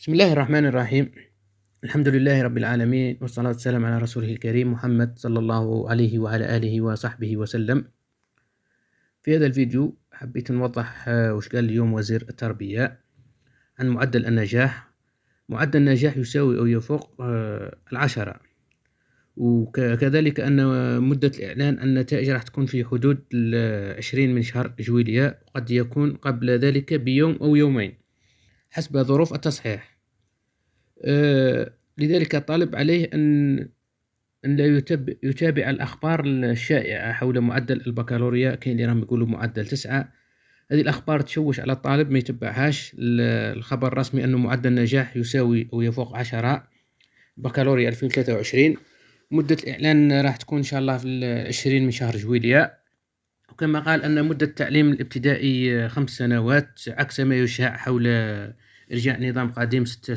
بسم الله الرحمن الرحيم. الحمد لله رب العالمين، والصلاة والسلام على رسوله الكريم محمد صلى الله عليه وعلى آله وصحبه وسلم. في هذا الفيديو حبيت نوضح وش قال اليوم وزير التربية عن معدل النجاح. معدل النجاح يساوي أو يفوق 10، وكذلك أن مدة الإعلان النتائج راح تكون في حدود 20 من شهر جويلية، وقد يكون قبل ذلك بيوم أو يومين حسب ظروف التصحيح. لذلك الطالب عليه أن لا يتابع الأخبار الشائعة حول معدل البكالوريا. كاين اللي راهم يقولوا معدل 9، هذه الأخبار تشوش على الطالب، ما يتبعهاش. الخبر الرسمي أنه معدل النجاح يساوي أو يفوق 10 بكالوريا 2023. مدة الإعلان راح تكون إن شاء الله في 20 من شهر جويلية. وكما قال أن مدة التعليم الابتدائي 5 سنوات، عكس ما يشاع حول إرجاع نظام قديم 6